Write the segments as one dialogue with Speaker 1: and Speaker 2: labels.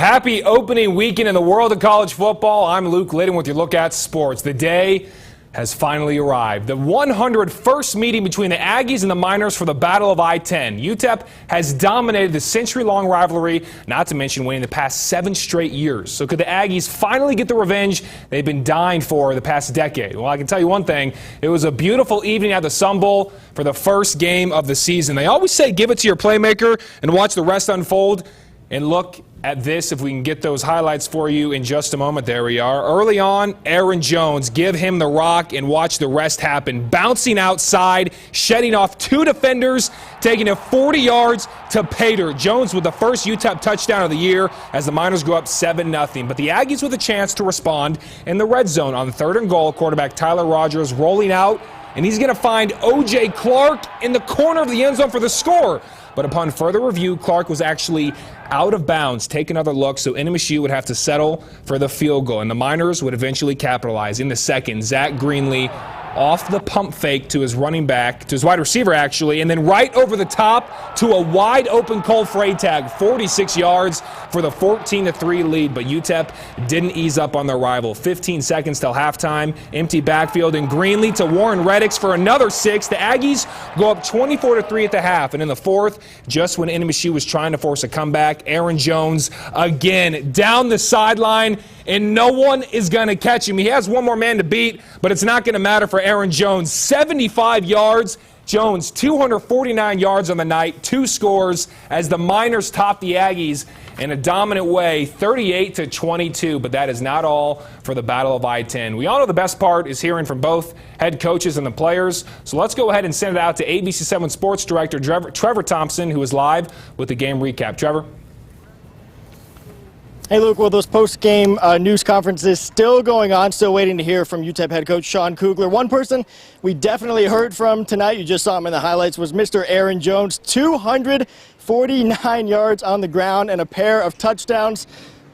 Speaker 1: Happy opening weekend in the world of college football. I'm Luke Liddon with your look at sports. The day has finally arrived. The 101st meeting between the Aggies and the Miners for the Battle of I-10. UTEP has dominated the century-long rivalry, not to mention winning the past 7 straight years. So could the Aggies finally get the revenge they've been dying for the past decade? Well, I can tell you one thing. It was a beautiful evening at the Sun Bowl for the first game of the season. They always say give it to your playmaker and watch the rest unfold. And look at this, if we can get those highlights for you in just a moment. There we are. Early on, Aaron Jones, give him the rock and watch the rest happen. Bouncing outside, shedding off 2 defenders, taking it 40 yards to Pater. Jones with the first UTEP touchdown of the year as the Miners go up 7-0. But the Aggies with a chance to respond in the red zone on 3rd and goal. Quarterback Tyler Rogers rolling out, and he's going to find O.J. Clark in the corner of the end zone for the score. But upon further review, Clark was actually out of bounds. Take another look, so NMSU would have to settle for the field goal, and the Miners would eventually capitalize. In the second, Zach Greenlee off the pump fake to his running back, to his wide receiver actually, and then right over the top to a wide open Cole Freytag, 46 yards for the 14-3 lead. But UTEP didn't ease up on their rival. 15 seconds till halftime, empty backfield, and Greenlee to Warren Reddix for another 6. The Aggies go up 24-3 at the half, and in the fourth, just when NMSU was trying to force a comeback, Aaron Jones again down the sideline, and no one is going to catch him. He has one more man to beat, but it's not going to matter for Aaron Jones. 75 yards. Jones, 249 yards on the night, 2 scores as the Miners top the Aggies in a dominant way, 38-22. But that is not all for the Battle of I-10. We all know the best part is hearing from both head coaches and the players. So let's go ahead and send it out to ABC7 Sports Director Trevor Thompson, who is live with the game recap. Trevor?
Speaker 2: Hey, Luke, well, those post-game news conferences still going on, still waiting to hear from UTEP head coach Sean Kugler. One person we definitely heard from tonight, you just saw him in the highlights, was Mr. Aaron Jones. 249 yards on the ground and a pair of touchdowns.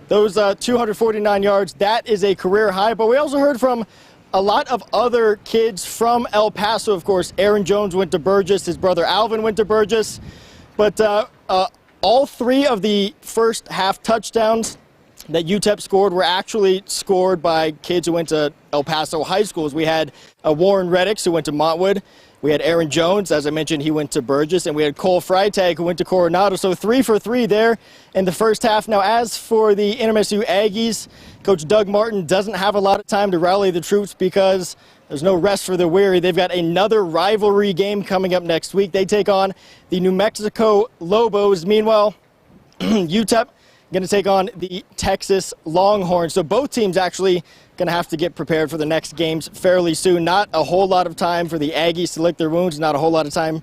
Speaker 2: Those 249 yards, that is a career high. But we also heard from a lot of other kids from El Paso, of course. Aaron Jones went to Burgess. His brother Alvin went to Burgess. But all 3 of the first half touchdowns that UTEP scored were actually scored by kids who went to El Paso high schools. We had Warren Reddix, who went to Montwood. We had Aaron Jones, as I mentioned, he went to Burgess. And we had Cole Freytag, who went to Coronado. So 3 for 3 there in the first half. Now, as for the NMSU Aggies, Coach Doug Martin doesn't have a lot of time to rally the troops because there's no rest for the weary. They've got another rivalry game coming up next week. They take on the New Mexico Lobos. Meanwhile, UTEP going to take on the Texas Longhorns. So both teams actually going to have to get prepared for the next games fairly soon. Not a whole lot of time for the Aggies to lick their wounds. Not a whole lot of time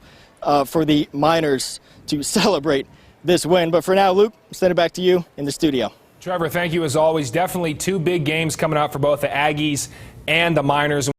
Speaker 2: for the Miners to celebrate this win. But for now, Luke, send it back to you in the studio.
Speaker 1: Trevor, thank you as always. Definitely 2 big games coming up for both the Aggies and the Miners.